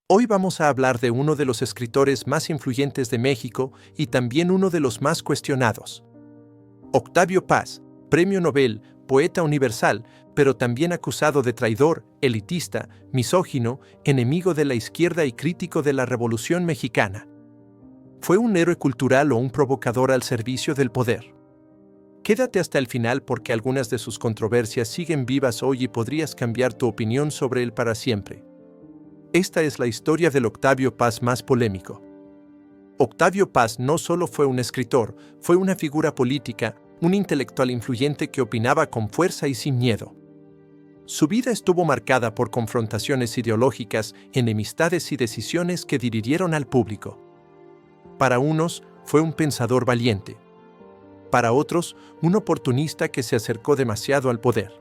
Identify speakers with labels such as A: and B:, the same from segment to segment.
A: Hoy vamos a hablar de uno de los escritores más influyentes de México y también uno de los más cuestionados. Octavio Paz, Premio Nobel, poeta universal, pero también acusado de traidor, elitista, misógino, enemigo de la izquierda y crítico de la Revolución Mexicana. ¿Fue un héroe cultural o un provocador al servicio del poder? Quédate hasta el final porque algunas de sus controversias siguen vivas hoy y podrías cambiar tu opinión sobre él para siempre. Esta es la historia del Octavio Paz más polémico. Octavio Paz no solo fue un escritor, fue una figura política, un intelectual influyente que opinaba con fuerza y sin miedo. Su vida estuvo marcada por confrontaciones ideológicas, enemistades y decisiones que dividieron al público. Para unos, fue un pensador valiente. Para otros, un oportunista que se acercó demasiado al poder.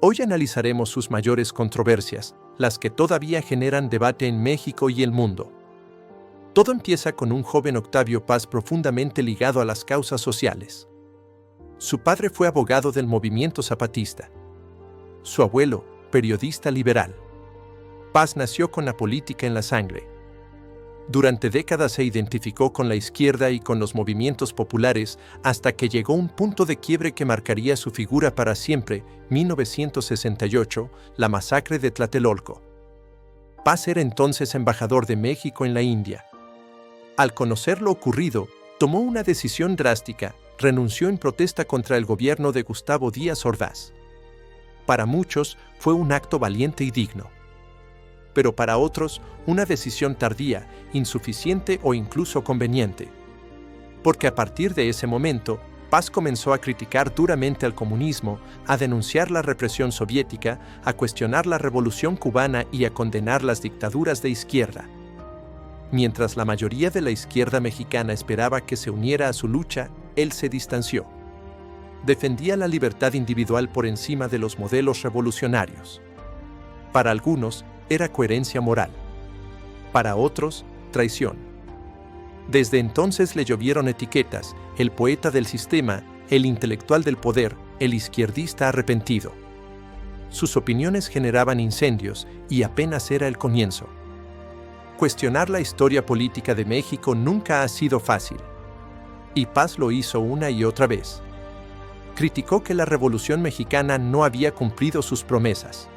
A: Hoy analizaremos sus mayores controversias, las que todavía generan debate en México y el mundo. Todo empieza con un joven Octavio Paz profundamente ligado a las causas sociales. Su padre fue abogado del movimiento zapatista. Su abuelo, periodista liberal. Paz nació con la política en la sangre. Durante décadas se identificó con la izquierda y con los movimientos populares hasta que llegó un punto de quiebre que marcaría su figura para siempre, 1968, la masacre de Tlatelolco. Paz era entonces embajador de México en la India. Al conocer lo ocurrido, tomó una decisión drástica, renunció en protesta contra el gobierno de Gustavo Díaz Ordaz. Para muchos fue un acto valiente y digno. Pero para otros, una decisión tardía, insuficiente o incluso conveniente. Porque a partir de ese momento, Paz comenzó a criticar duramente al comunismo, a denunciar la represión soviética, a cuestionar la revolución cubana y a condenar las dictaduras de izquierda. Mientras la mayoría de la izquierda mexicana esperaba que se uniera a su lucha, él se distanció. Defendía la libertad individual por encima de los modelos revolucionarios. Para algunos, era coherencia moral. Para otros, traición. Desde entonces le llovieron etiquetas: el poeta del sistema, el intelectual del poder, el izquierdista arrepentido. Sus opiniones generaban incendios y apenas era el comienzo. Cuestionar la historia política de México nunca ha sido fácil. Y Paz lo hizo una y otra vez. Criticó que la Revolución Mexicana no había cumplido sus promesas.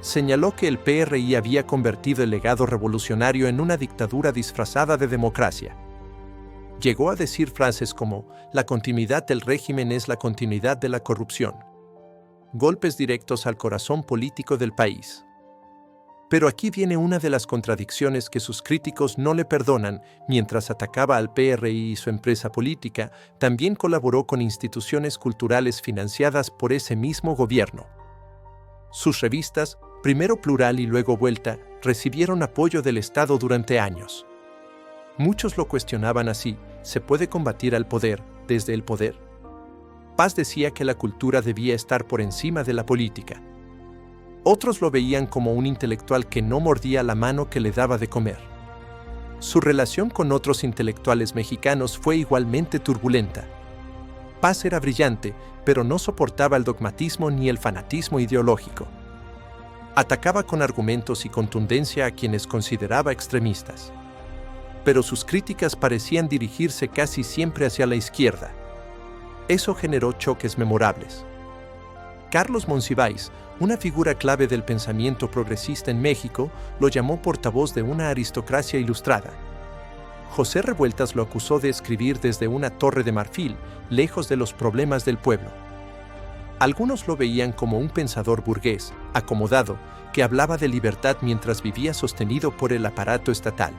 A: Señaló que el PRI había convertido el legado revolucionario en una dictadura disfrazada de democracia. Llegó a decir frases como: la continuidad del régimen es la continuidad de la corrupción. Golpes directos al corazón político del país. Pero aquí viene una de las contradicciones que sus críticos no le perdonan. Mientras atacaba al PRI y su empresa política, también colaboró con instituciones culturales financiadas por ese mismo gobierno. Sus revistas, primero Plural y luego Vuelta, recibieron apoyo del Estado durante años. Muchos lo cuestionaban así: ¿se puede combatir al poder desde el poder? Paz decía que la cultura debía estar por encima de la política. Otros lo veían como un intelectual que no mordía la mano que le daba de comer. Su relación con otros intelectuales mexicanos fue igualmente turbulenta. Paz era brillante, pero no soportaba el dogmatismo ni el fanatismo ideológico. Atacaba con argumentos y contundencia a quienes consideraba extremistas. Pero sus críticas parecían dirigirse casi siempre hacia la izquierda. Eso generó choques memorables. Carlos Monsiváis, una figura clave del pensamiento progresista en México, lo llamó portavoz de una aristocracia ilustrada. José Revueltas lo acusó de escribir desde una torre de marfil, lejos de los problemas del pueblo. Algunos lo veían como un pensador burgués, acomodado, que hablaba de libertad mientras vivía sostenido por el aparato estatal.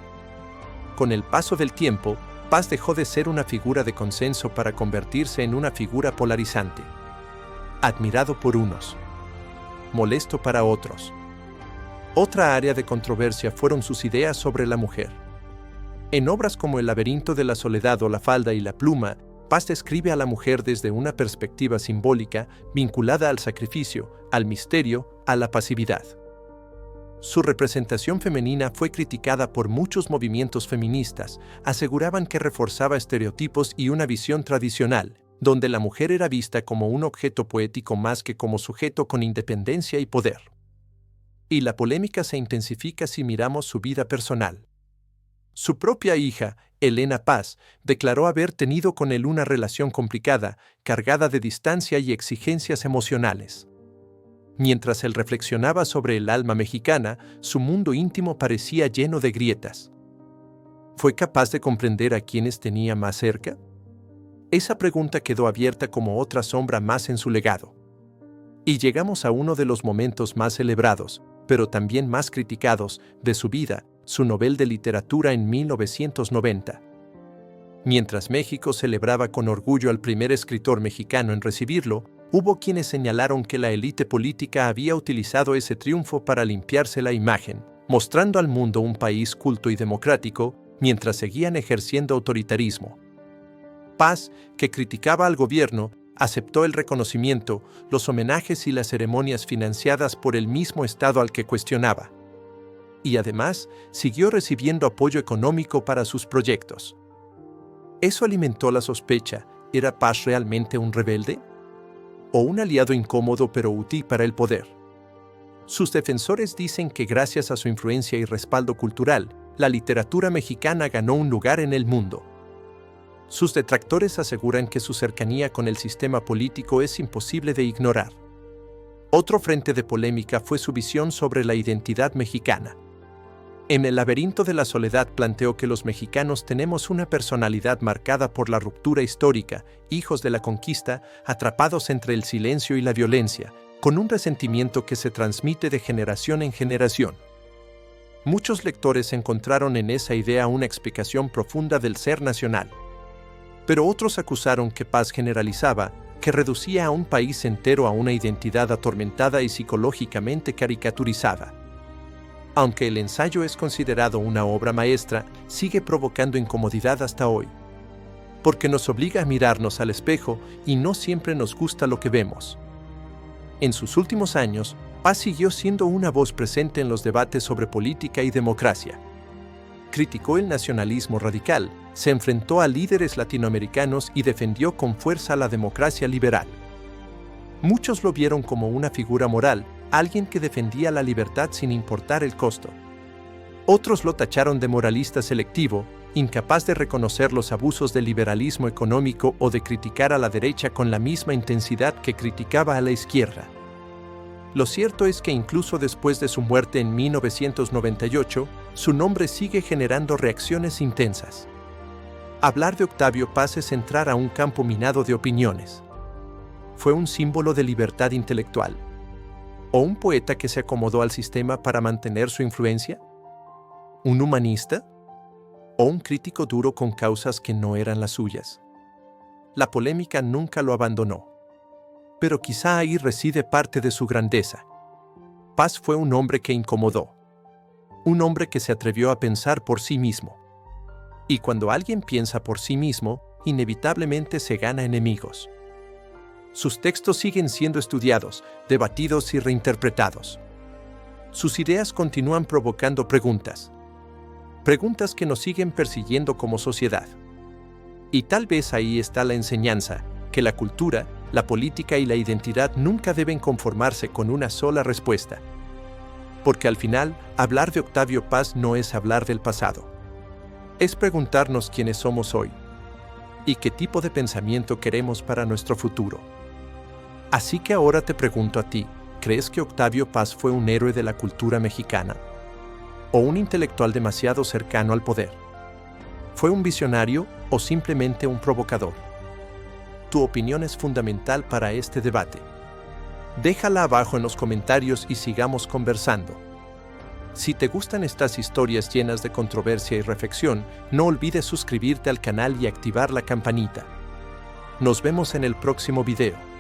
A: Con el paso del tiempo, Paz dejó de ser una figura de consenso para convertirse en una figura polarizante. Admirado por unos, molesto para otros. Otra área de controversia fueron sus ideas sobre la mujer. En obras como El laberinto de la soledad o La falda y la pluma, Paz describe a la mujer desde una perspectiva simbólica vinculada al sacrificio, al misterio, a la pasividad. Su representación femenina fue criticada por muchos movimientos feministas. Aseguraban que reforzaba estereotipos y una visión tradicional, donde la mujer era vista como un objeto poético más que como sujeto con independencia y poder. Y la polémica se intensifica si miramos su vida personal. Su propia hija, Elena Paz, declaró haber tenido con él una relación complicada, cargada de distancia y exigencias emocionales. Mientras él reflexionaba sobre el alma mexicana, su mundo íntimo parecía lleno de grietas. ¿Fue capaz de comprender a quienes tenía más cerca? Esa pregunta quedó abierta como otra sombra más en su legado. Y llegamos a uno de los momentos más celebrados, pero también más criticados, de su vida, su Nobel de Literatura en 1990. Mientras México celebraba con orgullo al primer escritor mexicano en recibirlo, hubo quienes señalaron que la élite política había utilizado ese triunfo para limpiarse la imagen, mostrando al mundo un país culto y democrático, mientras seguían ejerciendo autoritarismo. Paz, que criticaba al gobierno, aceptó el reconocimiento, los homenajes y las ceremonias financiadas por el mismo Estado al que cuestionaba. Y además, siguió recibiendo apoyo económico para sus proyectos. Eso alimentó la sospecha: ¿era Paz realmente un rebelde? ¿O un aliado incómodo pero útil para el poder? Sus defensores dicen que gracias a su influencia y respaldo cultural, la literatura mexicana ganó un lugar en el mundo. Sus detractores aseguran que su cercanía con el sistema político es imposible de ignorar. Otro frente de polémica fue su visión sobre la identidad mexicana. En El laberinto de la soledad planteó que los mexicanos tenemos una personalidad marcada por la ruptura histórica, hijos de la conquista, atrapados entre el silencio y la violencia, con un resentimiento que se transmite de generación en generación. Muchos lectores encontraron en esa idea una explicación profunda del ser nacional. Pero otros acusaron que Paz generalizaba, que reducía a un país entero a una identidad atormentada y psicológicamente caricaturizada. Aunque el ensayo es considerado una obra maestra, sigue provocando incomodidad hasta hoy. Porque nos obliga a mirarnos al espejo y no siempre nos gusta lo que vemos. En sus últimos años, Paz siguió siendo una voz presente en los debates sobre política y democracia. Criticó el nacionalismo radical, se enfrentó a líderes latinoamericanos y defendió con fuerza la democracia liberal. Muchos lo vieron como una figura moral, alguien que defendía la libertad sin importar el costo. Otros lo tacharon de moralista selectivo, incapaz de reconocer los abusos del liberalismo económico o de criticar a la derecha con la misma intensidad que criticaba a la izquierda. Lo cierto es que incluso después de su muerte en 1998, su nombre sigue generando reacciones intensas. Hablar de Octavio Paz es entrar a un campo minado de opiniones. ¿Fue un símbolo de libertad intelectual? ¿O un poeta que se acomodó al sistema para mantener su influencia? ¿Un humanista? ¿O un crítico duro con causas que no eran las suyas? La polémica nunca lo abandonó. Pero quizá ahí reside parte de su grandeza. Paz fue un hombre que incomodó. Un hombre que se atrevió a pensar por sí mismo. Y cuando alguien piensa por sí mismo, inevitablemente se gana enemigos. Sus textos siguen siendo estudiados, debatidos y reinterpretados. Sus ideas continúan provocando preguntas. Preguntas que nos siguen persiguiendo como sociedad. Y tal vez ahí está la enseñanza, que la cultura, la política y la identidad nunca deben conformarse con una sola respuesta. Porque al final, hablar de Octavio Paz no es hablar del pasado. Es preguntarnos quiénes somos hoy. Y qué tipo de pensamiento queremos para nuestro futuro. Así que ahora te pregunto a ti, ¿crees que Octavio Paz fue un héroe de la cultura mexicana? ¿O un intelectual demasiado cercano al poder? ¿Fue un visionario o simplemente un provocador? Tu opinión es fundamental para este debate. Déjala abajo en los comentarios y sigamos conversando. Si te gustan estas historias llenas de controversia y reflexión, no olvides suscribirte al canal y activar la campanita. Nos vemos en el próximo video.